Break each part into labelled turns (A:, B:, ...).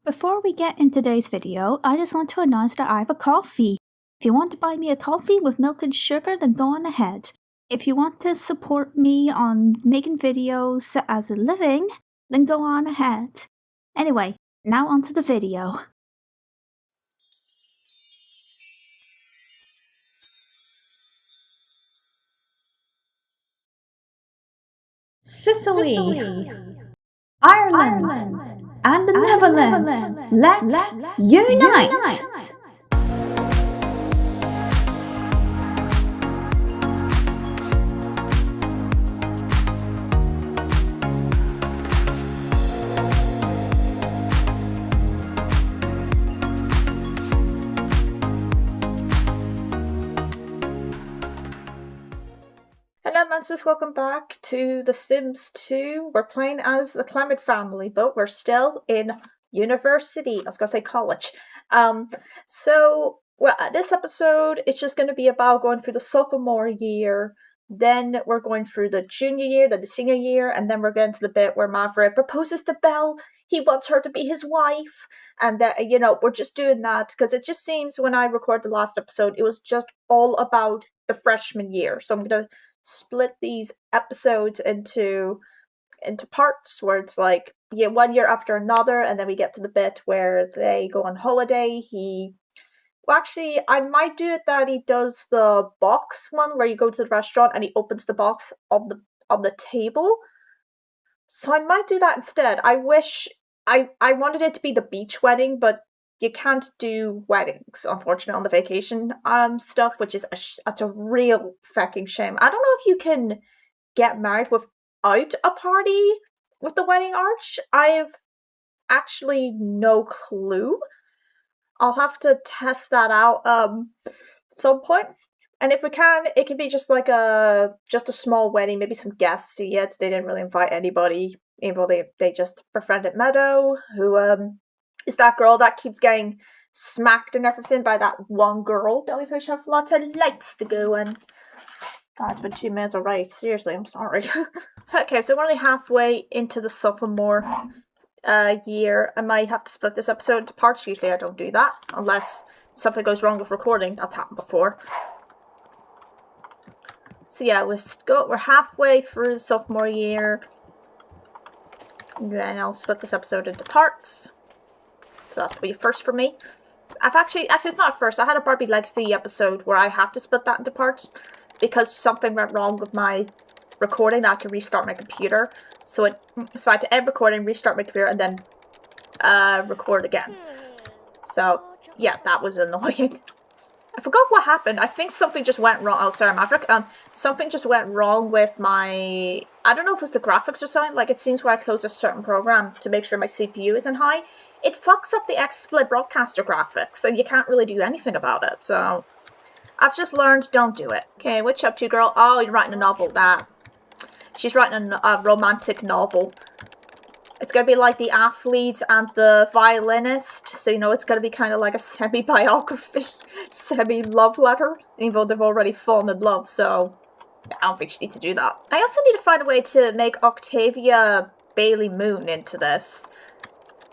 A: Before we get into today's video, I just want to announce that I have a coffee. If you want to buy me a coffee with milk and sugar, then go on ahead. If you want to support me on making videos as a living, then go on ahead. Anyway, now onto the video. Sicily, Ireland, and the Netherlands. Let's unite!
B: Hello monsters, welcome back to The Sims 2. We're playing as the Clement family, but we're still in university. I was gonna say college. This episode, it's just gonna be about going through the sophomore year, then we're going through the junior year, then the senior year, and then we're getting to the bit where Maverick proposes to Belle. He wants her to be his wife, and we're just doing that because it just seems when I recorded the last episode, it was just all about the freshman year. So I'm gonna split these episodes into parts where it's like, yeah, 1 year after another, and then we get to the bit where they go on holiday. I might do it that he does the box one where you go to the restaurant and he opens the box on the table. So I might do that instead. I wish I wanted it to be the beach wedding, but you can't do weddings, unfortunately, on the vacation stuff, which is that's a real fucking shame. I don't know if you can get married without a party with the wedding arch. I have actually no clue. I'll have to test that out at some point. And if we can, it can be just like a small wedding, maybe some guests. Yet they didn't really invite anybody, even though they just befriended Meadow, who is that girl that keeps getting smacked and everything by that one girl. Jellyfish have lots of lights to go and God, it's been 2 minutes already. Seriously, I'm sorry. Okay, so we're only halfway into the sophomore year. I might have to split this episode into parts. Usually I don't do that unless something goes wrong with recording. That's happened before. So yeah, we're halfway through the sophomore year. Then I'll split this episode into parts. So that'll be a first for me. I've actually it's not a first. I had a Barbie Legacy episode where I had to split that into parts because something went wrong with my recording. I had to restart my computer. So I had to end recording, restart my computer, and then record again. So yeah, that was annoying. I forgot what happened. I think something just went wrong. Oh, sorry, Maverick. Something just went wrong with my... I don't know if it was the graphics or something. Like, it seems when I close a certain program to make sure my CPU isn't high, it fucks up the XSplit broadcaster graphics, and you can't really do anything about it. So, I've just learned, don't do it. Okay, what you up to, girl? Oh, you're writing a novel. She's writing a romantic novel. It's going to be like the athlete and the violinist, so it's going to be kind of like a semi-biography, semi-love letter, even though they've already fallen in love, so I don't think she needs to do that. I also need to find a way to make Octavia Bailey Moon into this.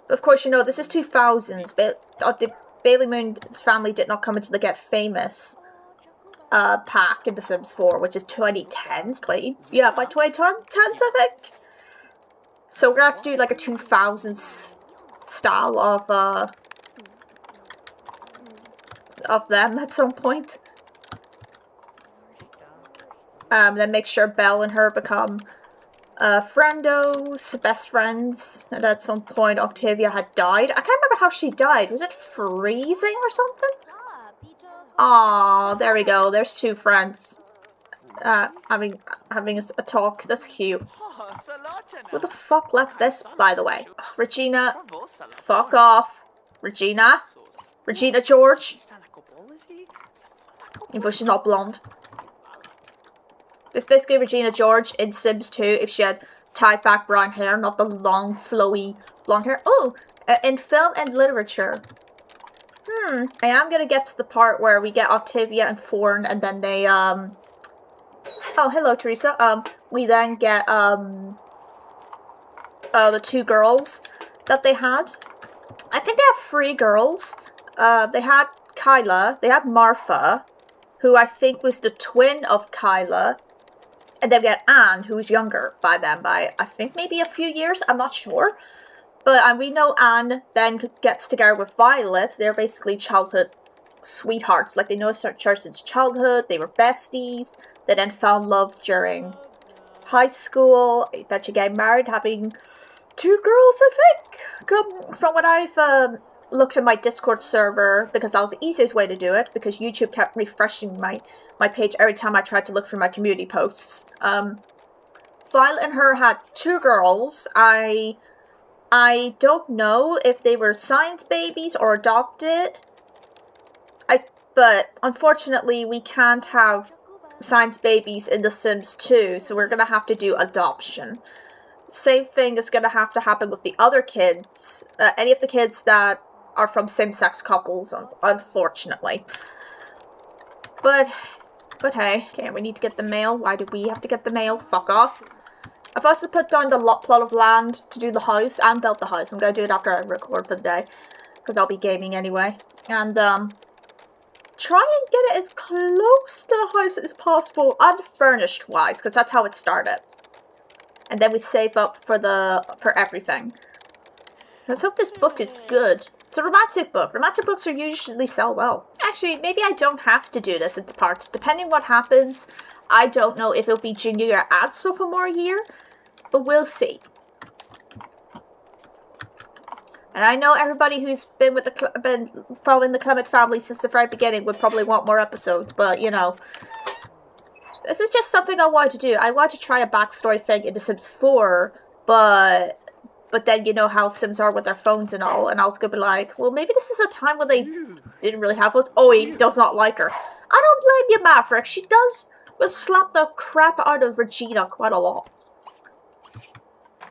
B: Of course, this is 2000s, but the Bailey Moon's family did not come into the Get Famous pack in The Sims 4, which is 2010s, by 2010s, I think. So we're gonna have to do like a 2000s style of them at some point. Then make sure Belle and her become friendos, best friends. And at some point Octavia had died. I can't remember how she died. Was it freezing or something? Aw, there we go. There's two friends having a talk. That's cute. Who the fuck left this, by the way? Ugh, Regina, fuck off. Regina George. Even though she's not blonde. It's basically Regina George in Sims 2 if she had tied back brown hair, not the long, flowy blonde hair. Oh, in film and literature. I am gonna get to the part where we get Octavia and Thorn, and then they, oh, hello, Teresa. We then get, the two girls that they had. I think they have 3 girls. They had Kyla, they had Martha, who I think was the twin of Kyla, and then we had Anne, who was younger by them by, I think, maybe a few years, I'm not sure. But we know Anne then gets together with Violet. They're basically childhood sweethearts. Like, they know each other since childhood, they were besties, they then found love during high school, then she got married, having 2 girls, I think. From what I've looked at my Discord server, because that was the easiest way to do it, because YouTube kept refreshing my page every time I tried to look for my community posts. Violet and her had 2 girls. I don't know if they were science babies or adopted. But unfortunately we can't have science babies in The Sims 2, so we're gonna have to do adoption. Same thing is gonna have to happen with the other kids, any of the kids that are from same-sex couples, unfortunately. But hey, okay, we need to get the mail. Why do we have to get the mail? Fuck off. I've also put down the plot of land to do the house, and built the house. I'm gonna do it after I record for the day, because I'll be gaming anyway. And, try and get it as close to the house as possible, unfurnished-wise, because that's how it started. And then we save up for everything. Let's hope this book is good. It's a romantic book. Romantic books are usually sell well. Actually, maybe I don't have to do this into parts. Depending what happens, I don't know if it'll be junior year and sophomore year, but we'll see. And I know everybody who's been following the Clement family since the very beginning would probably want more episodes, but you know, this is just something I wanted to do. I wanted to try a backstory thing in The Sims 4, but then you know how Sims are with their phones and all, and I was gonna be like, well, maybe this is a time when they didn't really have phones. Oh, he does not like her. I don't blame you, Maverick. She will slap the crap out of Regina quite a lot.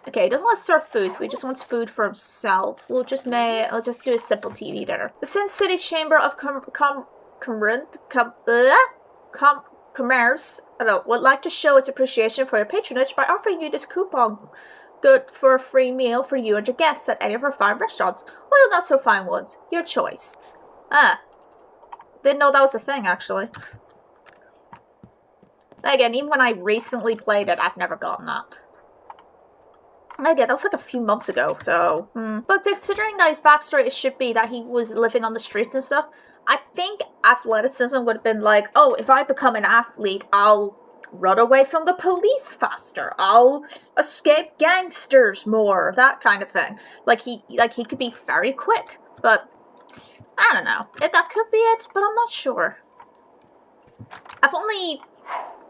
B: Okay, he doesn't want to serve food, so he just wants food for himself. I'll just do a simple TV dinner. The Sim City Chamber of Commerce would like to show its appreciation for your patronage by offering you this coupon good for a free meal for you and your guests at any of our fine restaurants, or not so fine ones. Your choice. Didn't know that was a thing, actually. Again, even when I recently played it, I've never gotten that. Again, that was like a few months ago, so... But considering that his backstory, it should be that he was living on the streets and stuff, I think athleticism would have been like, oh, if I become an athlete, I'll run away from the police faster. I'll escape gangsters more. That kind of thing. Like he could be very quick. But, I don't know. That could be it, but I'm not sure. I've only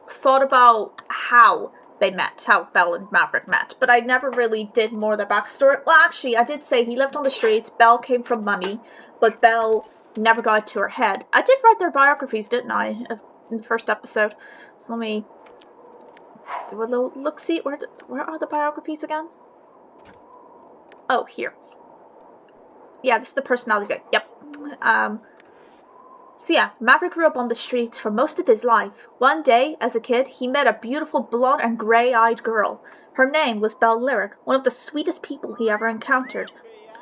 B: thought about how they met, how Belle and Maverick met, but I never really did more of the backstory. Well, actually, I did say he lived on the streets, Belle came from money, but Belle never got to her head. I did write their biographies, didn't I, in the first episode? So let me do a little look-see. Where are the biographies again? Oh, here. Yeah, this is the personality bit. Yep. So yeah, Maverick grew up on the streets for most of his life. One day, as a kid, he met a beautiful blonde and grey-eyed girl. Her name was Belle Lyric, one of the sweetest people he ever encountered.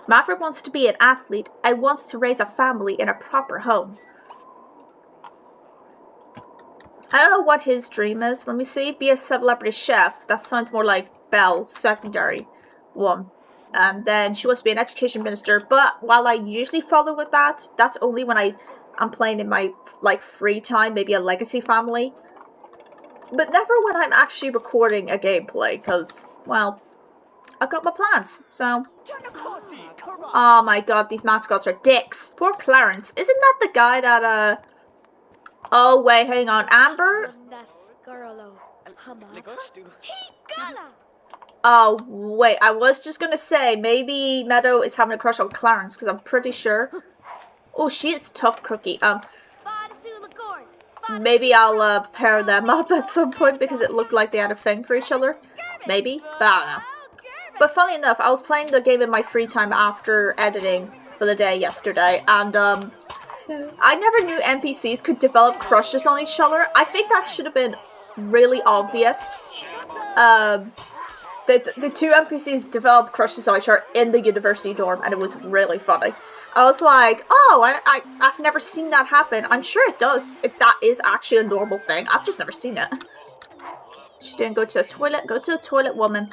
B: Maverick wants to be an athlete and wants to raise a family in a proper home. I don't know what his dream is. Let me see. Be a celebrity chef. That sounds more like Belle's secondary one. And then she wants to be an education minister. But while I usually follow with that, that's only when I'm playing in my, like, free time, maybe a legacy family. But never when I'm actually recording a gameplay, because, well, I've got my plans, so... Oh my god, these mascots are dicks. Poor Clarence. Isn't that the guy that, Oh, wait, hang on. Amber? Oh, wait, I was just gonna say, maybe Meadow is having a crush on Clarence, because I'm pretty sure... Oh, she is tough cookie. Maybe I'll pair them up at some point because it looked like they had a thing for each other. Maybe, but I don't know. But funny enough, I was playing the game in my free time after editing for the day yesterday, and I never knew NPCs could develop crushes on each other. I think that should have been really obvious. the two NPCs developed crushes on each other in the university dorm, and it was really funny. I was like, oh, I've never seen that happen. I'm sure it does. If that is actually a normal thing. I've just never seen it. She didn't go to the toilet. Go to the toilet, woman.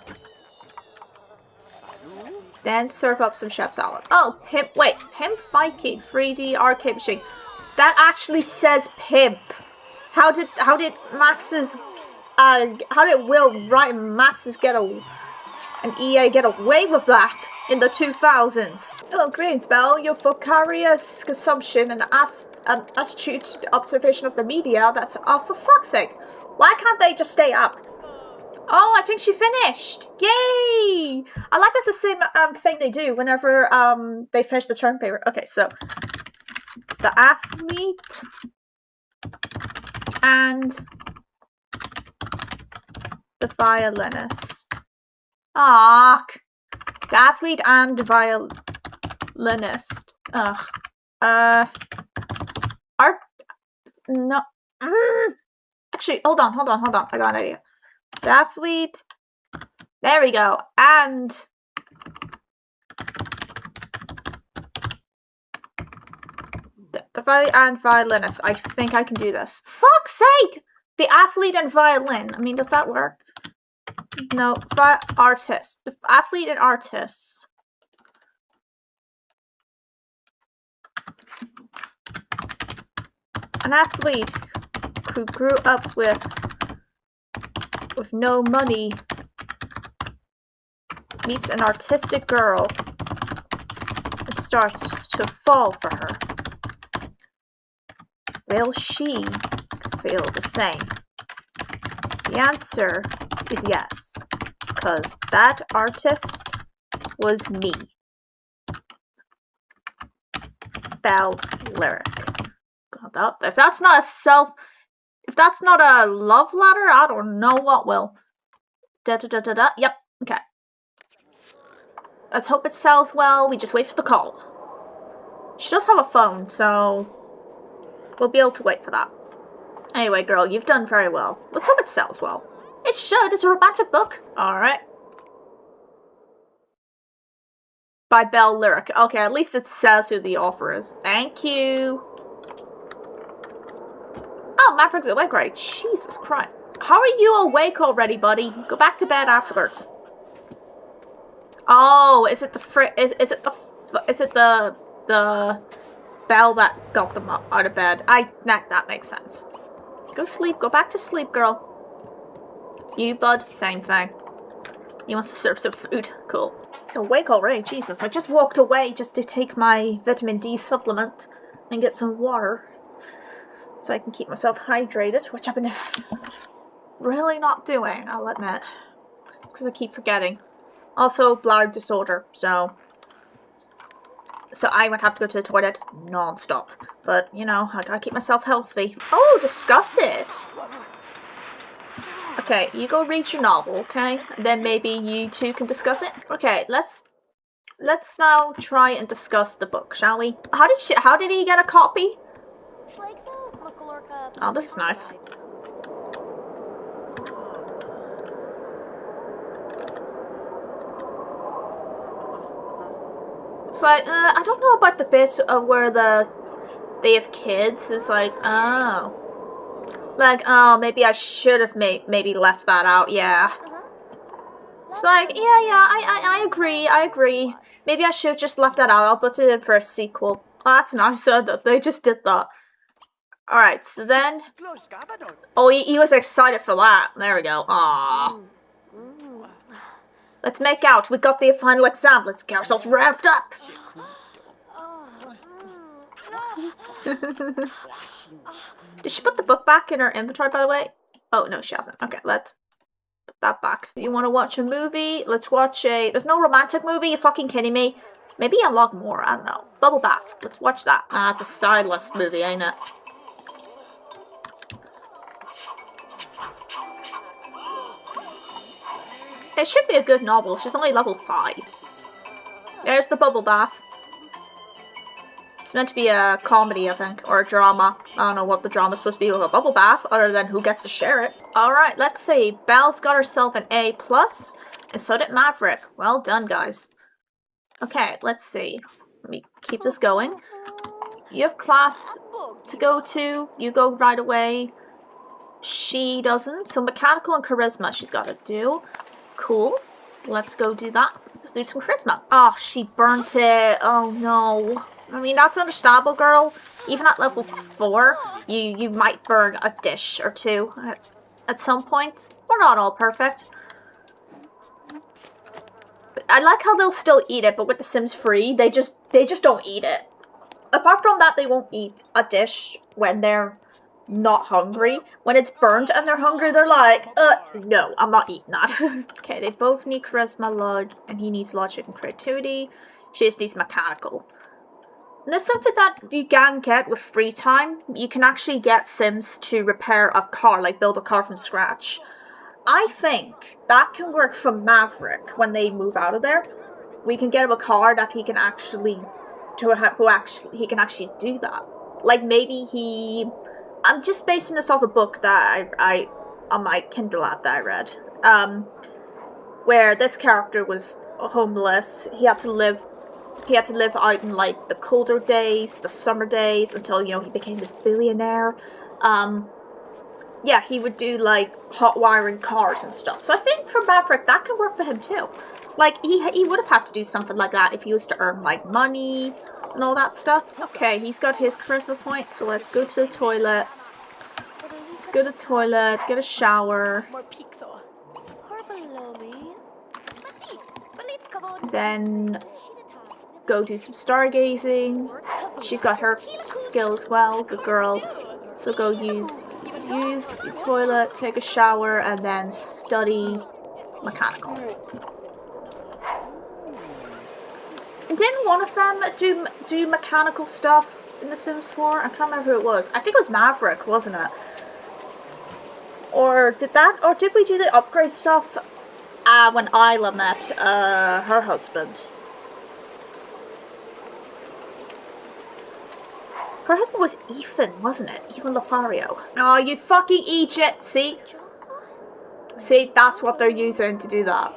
B: Then serve up some chef salad. Oh, pimp. Wait, pimp Viking 3D arcade machine. That actually says pimp. How did Max's how did Will Wright and Max's an EA get away with that in the 2000s? Oh, greetings, Belle. Your vicarious consumption and astute observation of the media, that's for fuck's sake. Why can't they just stay up? Oh, I think she finished. Yay! I like that's the same thing they do whenever they finish the term paper. Okay, so the athlete and the violinist. Ah, the athlete and the violinist. Ugh. No. Actually, hold on. I got an idea. The athlete. There we go. And the violinist. I think I can do this. Fuck's sake! The athlete and violin. I mean, does that work? No, artist. The athlete and artist. An athlete who grew up with no money meets an artistic girl and starts to fall for her. Will she feel the same? The answer is yes, because that artist was me. Bell lyric. God, if that's not a love letter, I don't know what will. Yep, okay. Let's hope it sells well. We just wait for the call. She does have a phone, so we'll be able to wait for that. Anyway, girl, you've done very well. Let's hope it sells well. It should. It's a romantic book. Alright. By Bell Lyric. Okay, at least it says who the author is. Thank you. Oh, Mavericks awake already. Jesus Christ. How are you awake already, buddy? Go back to bed afterwards. Oh, is it the bell that got them out of bed? That makes sense. Go sleep. Go back to sleep, girl. You, bud, same thing. He wants to serve some food. Cool. He's awake already. Jesus, I just walked away just to take my vitamin D supplement and get some water so I can keep myself hydrated, which I've been really not doing, I'll admit. It's because I keep forgetting. Also, bladder disorder, so I would have to go to the toilet non-stop. But, you know, I gotta keep myself healthy. Oh, discuss it! Okay, you go read your novel, okay? And then maybe you two can discuss it. Okay, let's now try and discuss the book, shall we? How did he get a copy? Oh, this is nice. It's like, I don't know about the bit where they have kids. It's like, oh. Like, oh, maybe I should have maybe left that out, yeah. It's like, yeah, I agree. Maybe I should have just left that out. I'll put it in for a sequel. Oh, that's nice that they just did that. Alright, so then... Oh, he was excited for that. There we go. Aww. Let's make out. We got the final exam. Let's get ourselves revved up. Did she put the book back in her inventory, by the way? Oh, no, she hasn't. Okay, let's put that back. You want to watch a movie? Let's watch There's no romantic movie? You fucking kidding me? Maybe Unlock More. I don't know. Bubble Bath. Let's watch that. Ah, it's a sideless movie, ain't it? It should be a good novel. She's only level 5. There's the Bubble Bath. It's meant to be a comedy, I think, or a drama. I don't know what the drama's supposed to be with a bubble bath, other than who gets to share it. Alright, let's see. Belle's got herself an A+. And so did Maverick. Well done, guys. Okay, let's see. Let me keep this going. You have class to go to. You go right away. She doesn't. So mechanical and charisma she's got to do. Cool. Let's go do that. Let's do some charisma. Oh, she burnt it. Oh, no. I mean, that's understandable, girl. Even at level 4, you might burn a dish or two at some point. We're not all perfect. But I like how they'll still eat it, but with The Sims Free, they just don't eat it. Apart from that, they won't eat a dish when they're not hungry. When it's burnt and they're hungry, they're like, no, I'm not eating that. Okay, they both need charisma, and he needs logic and creativity. She just needs mechanical. And there's something that you can get with free time. You can actually get Sims to repair a car, like build a car from scratch. I think that can work for Maverick when they move out of there. We can get him a car that he can actually he can actually do that. Like maybe I'm just basing this off a book that I on my Kindle app that I read. Where this character was homeless. He had to live out in like the colder days, the summer days, until, you know, he became this billionaire. Yeah, he would do like hot wiring cars and stuff. So I think for Maverick that can work for him too. Like he would have had to do something like that if he was to earn like money and all that stuff. Okay, he's got his charisma points, so let's go to the toilet. Let's go to the toilet, get a shower. Then go do some stargazing. She's got her skill as well, good girl. So go use the toilet, take a shower, and then study mechanical. And didn't one of them do mechanical stuff in The Sims 4? I can't remember who it was. I think it was Maverick, wasn't it? Or did we do the upgrade stuff when Isla met her husband? Her husband was Ethan, wasn't it? Ethan Lothario. Oh, you fucking Egypt! See? See, that's what they're using to do that.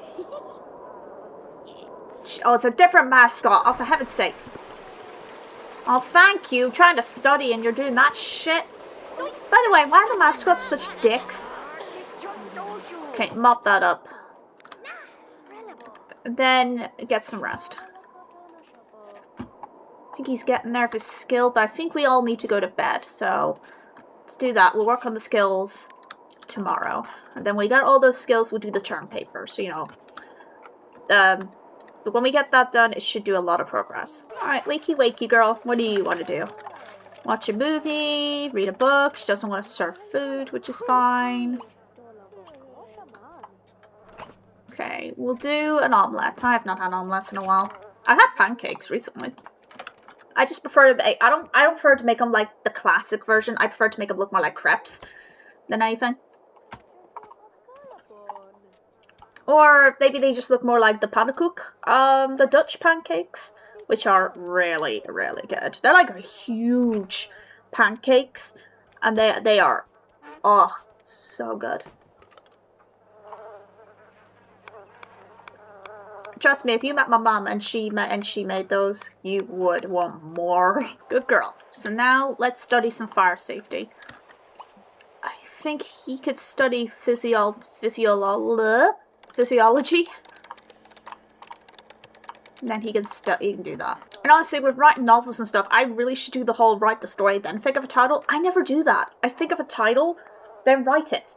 B: Oh, it's a different mascot. Oh, for heaven's sake. Oh, thank you. I'm trying to study and you're doing that shit. By the way, why are the mascots such dicks? Okay, mop that up. Then get some rest. I think he's getting there for skill, but I think we all need to go to bed, so let's do that. We'll work on the skills tomorrow. And then we got all those skills, we'll do the term paper, so you know. But when we get that done, it should do a lot of progress. Alright, wakey wakey girl, what do you want to do? Watch a movie, read a book. She doesn't want to serve food, which is fine. Okay, we'll do an omelette. I have not had omelets in a while. I've had pancakes recently. I just prefer to make, I don't prefer to make them like the classic version. I prefer to make them look more like crepes than anything. Or maybe they just look more like the pannenkoek, the Dutch pancakes, which are really, really good. They're like huge pancakes, and they are, oh, so good. Trust me, if you met my mom and she made those, you would want more. Good girl. So now let's study some fire safety. I think he could study physiology. And then he can do that. And honestly, with writing novels and stuff, I really should do the whole write the story, then think of a title. I never do that. I think of a title, then write it.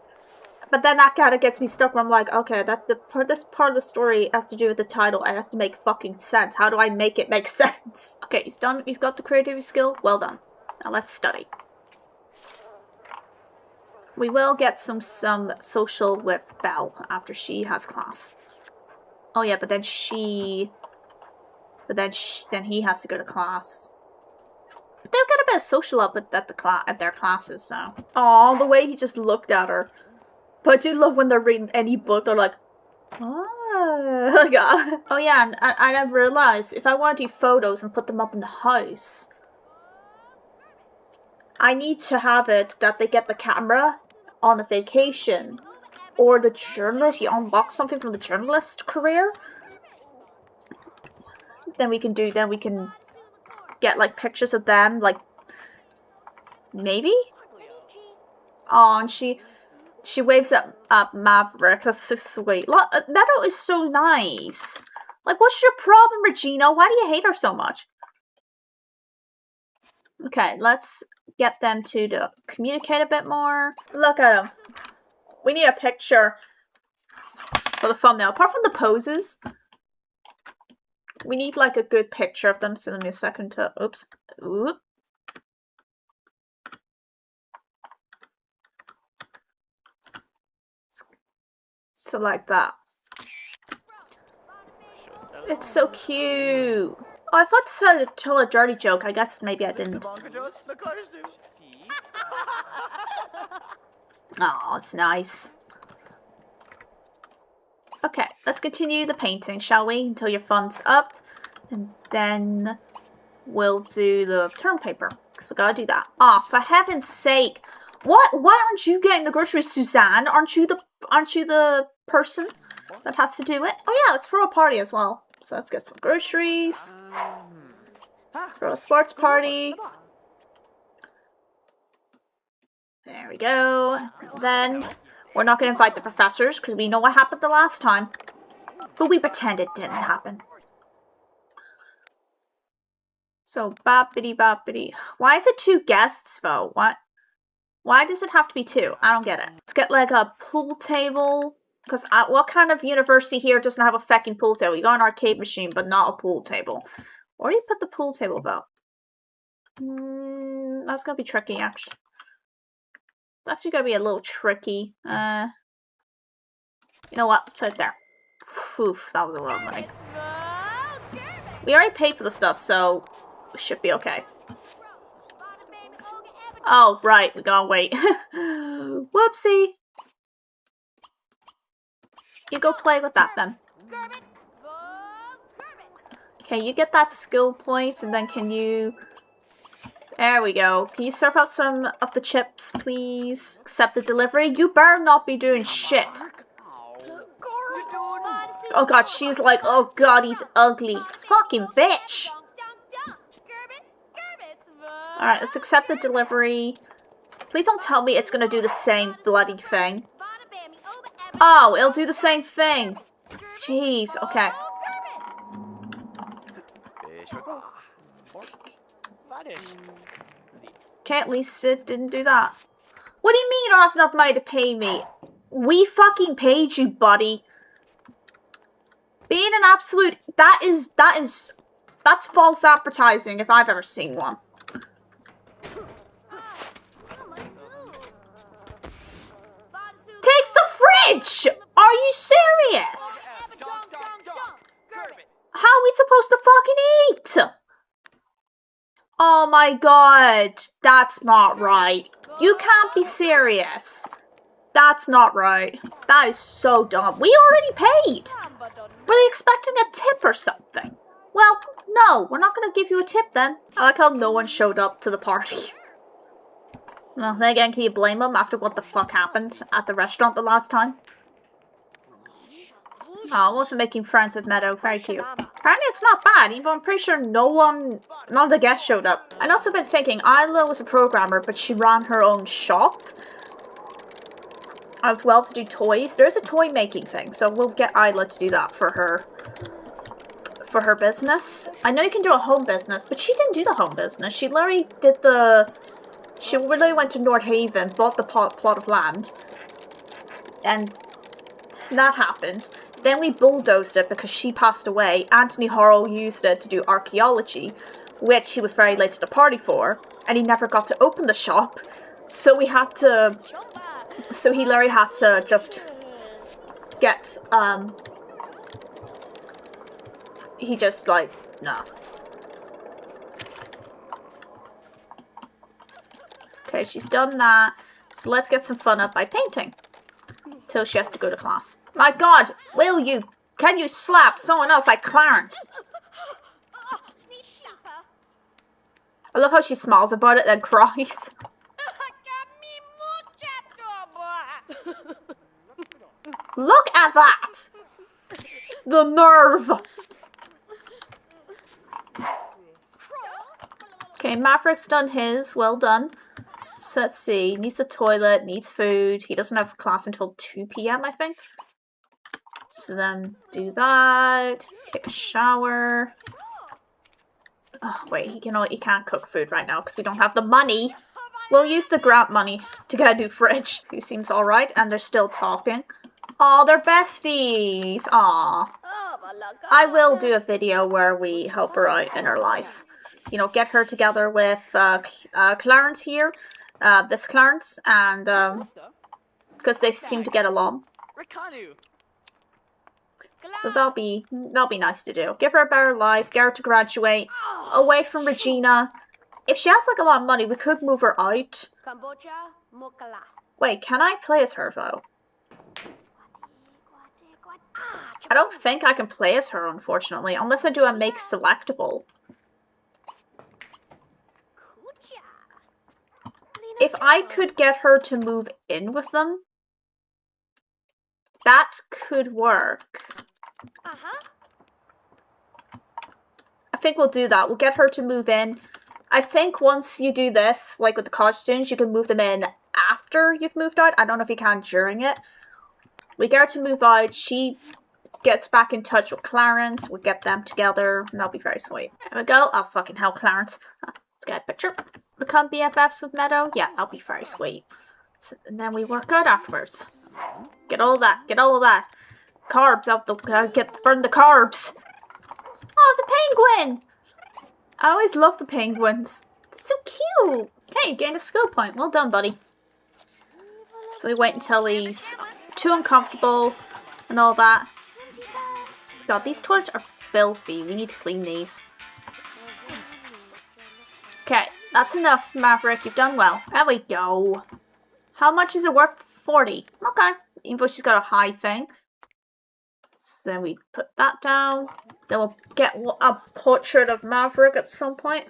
B: But then that kind of gets me stuck where I'm like, okay, this part of the story has to do with the title. It has to make fucking sense. How do I make it make sense? Okay, he's done. He's got the creativity skill. Well done. Now let's study. We will get some social with Belle after she has class. Oh yeah, but then then he has to go to class. But they'll get a bit of social up at their classes, so. Oh, the way he just looked at her. But I do love when they're reading any book, they're like, oh, God. Oh yeah, and I never realized, if I want to do photos and put them up in the house, I need to have it that they get the camera on a vacation or the journalist. You unlock something from the journalist career. Then we can get like pictures of them, like maybe. Oh, and she waves at Maverick. That's so sweet. Look, Meadow is so nice. Like, what's your problem, Regina? Why do you hate her so much? Okay, let's get them to communicate a bit more. Look at them. We need a picture for the thumbnail. Apart from the poses, we need like a good picture of them. So let me a second to, oops. Oop. So like that. It's so cute. Oh, I thought to tell a dirty joke. I guess maybe I didn't. Oh, it's nice. Okay, let's continue the painting, shall we? Until your fun's up. And then we'll do the term paper. Because we gotta do that. Ah, oh, for heaven's sake. What? Why aren't you getting the groceries, Suzanne? Aren't you the person that has to do it? Oh yeah, let's throw a party as well. So let's get some groceries. Throw a sports party. There we go. Then we're not going to invite the professors because we know what happened the last time. But we pretend it didn't happen. So, boppity boppity. Why is it 2 guests though? What? Why does it have to be 2? I don't get it. Let's get like a pool table. Because what kind of university here doesn't have a fucking pool table? You got an arcade machine, but not a pool table. Where do you put the pool table though? That's gonna be tricky, actually. It's actually gonna be a little tricky. You know what? Let's put it there. Oof, that was a lot of money. We already paid for the stuff, so we should be okay. Oh, right, we gotta wait. Whoopsie. You go play with that then. Okay, you get that skill point, and then can you... There we go. Can you serve out some of the chips, please? Accept the delivery. You better not be doing shit. Oh god, she's like, oh god, he's ugly. Fucking bitch. Alright, let's accept the delivery. Please don't tell me it's gonna do the same bloody thing. Oh, it'll do the same thing. Jeez, okay. Okay, at least it didn't do that. What do you mean you don't have enough money to pay me? We fucking paid you, buddy. Being an absolute... That's false advertising if I've ever seen one. Takes the fridge! Are you serious? How are we supposed to fucking eat? Oh my god, that's not right. You can't be serious. That's not right. That is so dumb. We already paid. Were they expecting a tip or something? Well, no, we're not going to give you a tip then. I like how no one showed up to the party. Well, then again, can you blame them after what the fuck happened at the restaurant the last time? Oh, I wasn't making friends with Meadow. Very cute. Apparently it's not bad, even I'm pretty sure none of the guests showed up. I've also been thinking, Isla was a programmer, but she ran her own shop as well to do toys. There's a toy making thing, so we'll get Isla to do that for her business. I know you can do a home business, but she didn't do the home business. She literally did she literally went to North Haven, bought the plot of land, and that happened. Then we bulldozed it because she passed away. Anthony Horrell used it to do archaeology, which he was very late to the party for, and he never got to open the shop. So he literally had to just get, he just like, nah. Okay, she's done that. So let's get some fun up by painting. Till she has to go to class. My god, can you slap someone else like Clarence? I love how she smiles about it then cries. at that! The nerve! Okay, Maverick's done his. Well done. So let's see. Needs a toilet, needs food. He doesn't have class until 2 p.m. I think. So then do that. Take a shower. Oh wait, he can't cook food right now because we don't have the money. We'll use the grant money to get a new fridge. Who seems alright, and they're still talking. Aw, they're besties. Aw. I will do a video where we help her out in her life. You know, get her together with Clarence here. This Clarence, and because they seem to get along. So that'll be nice to do. Give her a better life, get her to graduate, away from Regina. If she has like a lot of money, we could move her out. Wait, can I play as her though? I don't think I can play as her, unfortunately, unless I do a make selectable. If I could get her to move in with them, that could work. I think we'll do that. We'll get her to move in. I think once you do this, like with the college students, you can move them in after you've moved out. I don't know if you can during it. We get her to move out. She gets back in touch with Clarence. We'll get them together. And that'll be very sweet. There we go. Oh, fucking hell, Clarence. Let's get a picture. Become BFFs with Meadow. Yeah, that'll be very sweet. So, and then we work out afterwards. Get all that. Get all of that. Carbs out the... burn the carbs. Oh, it's a penguin! I always love the penguins. They're so cute. Hey, gained a skill point. Well done, buddy. So we wait until he's too uncomfortable and all that. God, these toilets are filthy. We need to clean these. Okay, that's enough, Maverick. You've done well. There we go. How much is it worth? 40. Okay. Even though she's got a high thing. So then we put that down. Then we'll get a portrait of Maverick at some point.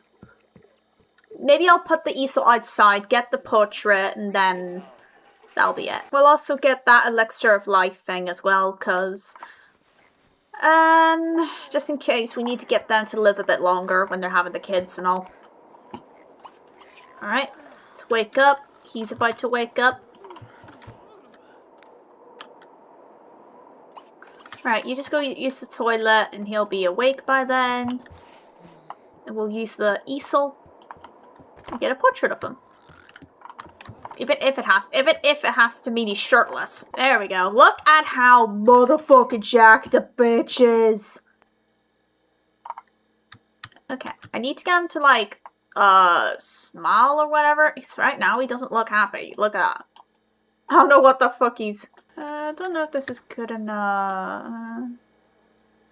B: Maybe I'll put the easel outside, get the portrait, and then that'll be it. We'll also get that elixir of life thing as well, because just in case we need to get them to live a bit longer when they're having the kids and all. Alright, let's wake up. He's about to wake up. Right, you just go use the toilet and he'll be awake by then. And we'll use the easel and get a portrait of him. If it has to mean he's shirtless. There we go. Look at how motherfucking jacked the bitch is. Okay, I need to get him to like smile or whatever. Right now he doesn't look happy. Look at that. I don't know what the fuck he's... I don't know if this is good enough.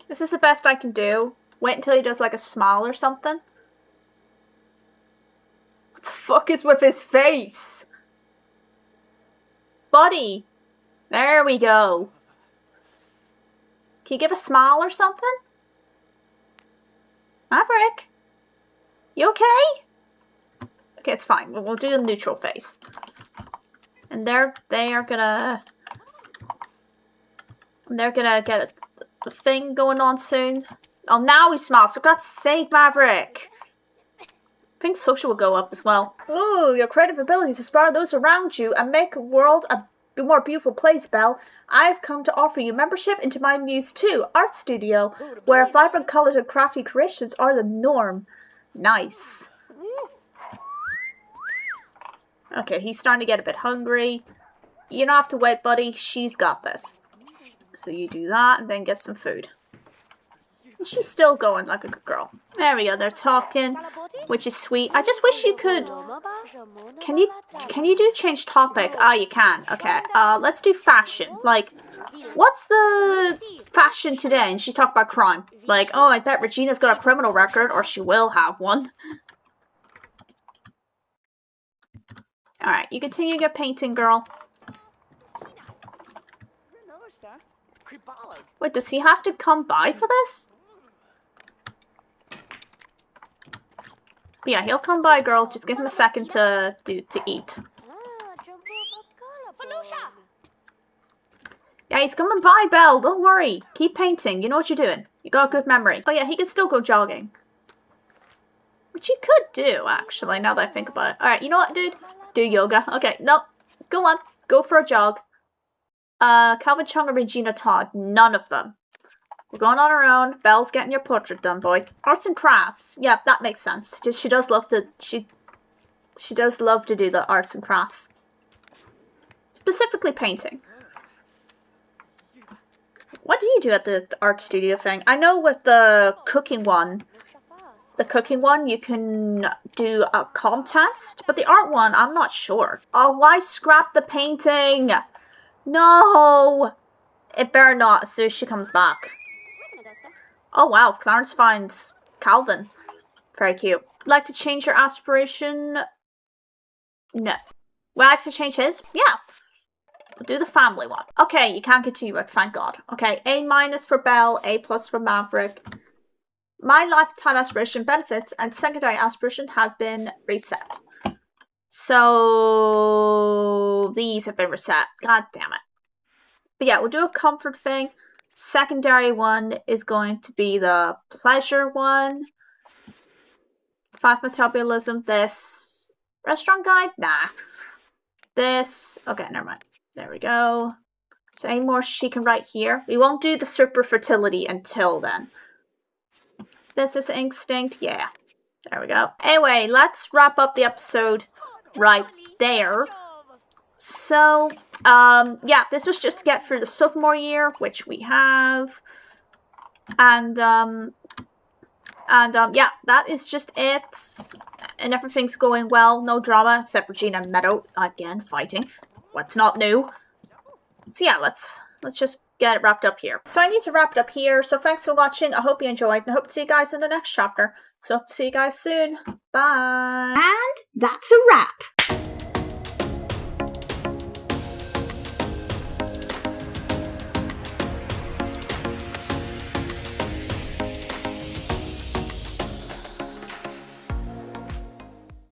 B: This is the best I can do. Wait until he does like a smile or something. What the fuck is with his face? Buddy. There we go. Can you give a smile or something? Maverick? You okay? Okay, it's fine. We'll do a neutral face. And they are gonna... They're gonna get a thing going on soon. Oh, now he smiles. For God's sake, Maverick. I think social will go up as well. Oh, your creative abilities inspire those around you and make the world a more beautiful place, Belle. I've come to offer you membership into my Muse 2 art studio, where vibrant colors and crafty creations are the norm. Nice. Okay, he's starting to get a bit hungry. You don't have to wait, buddy. She's got this. So you do that and then get some food. And she's still going like a good girl. There we go. They're talking, which is sweet. I just wish you could... Can you do change topic? Ah, you can. Okay. Let's do fashion. Like, what's the fashion today? And she's talking about crime. Like, oh, I bet Regina's got a criminal record, or she will have one. Alright, you continue your painting, girl. Wait, does he have to come by for this? But yeah, he'll come by, girl. Just give him a second to eat. Yeah, he's coming by, Belle. Don't worry. Keep painting. You know what you're doing. You got a good memory. Oh yeah, he can still go jogging. Which you could do, actually, now that I think about it. Alright, you know what, dude? Do yoga. Okay, no. Go on. Go for a jog. Calvin Chung or Regina Todd? None of them. We're going on our own. Belle's getting your portrait done, boy. Arts and crafts. Yeah, that makes sense. She does love to... She does love to do the arts and crafts. Specifically painting. What do you do at the art studio thing? I know with the cooking one, you can do a contest, but the art one, I'm not sure. Oh, why scrap the painting? No! It better not, as soon as she comes back. Oh wow, Clarence finds Calvin. Very cute. Like to change your aspiration? No. Would I like to change his? Yeah. We'll do the family one. Okay, you can't continue it, thank God. Okay, A- for Belle, A+ for Maverick. My lifetime aspiration benefits and secondary aspiration have been reset. So these have been reset. God damn it. But yeah, we'll do a comfort thing. Secondary one is going to be the pleasure one. Fast metabolism, this. Restaurant guide? Nah. This. Okay, never mind. There we go. So any more she can write here? We won't do the super fertility until then. This is instinct. Yeah. There we go. Anyway, let's wrap up the episode right there. So, yeah, this was just to get through the sophomore year, which we have. And yeah, that is just it. And everything's going well. No drama, except Regina and Meadow, again, fighting. What's not new? So yeah, let's just get it wrapped up here. So I need to wrap it up here. So thanks for watching. I hope you enjoyed, and I hope to see you guys in the next chapter. So hope to see you guys soon. Bye.
A: And that's a wrap.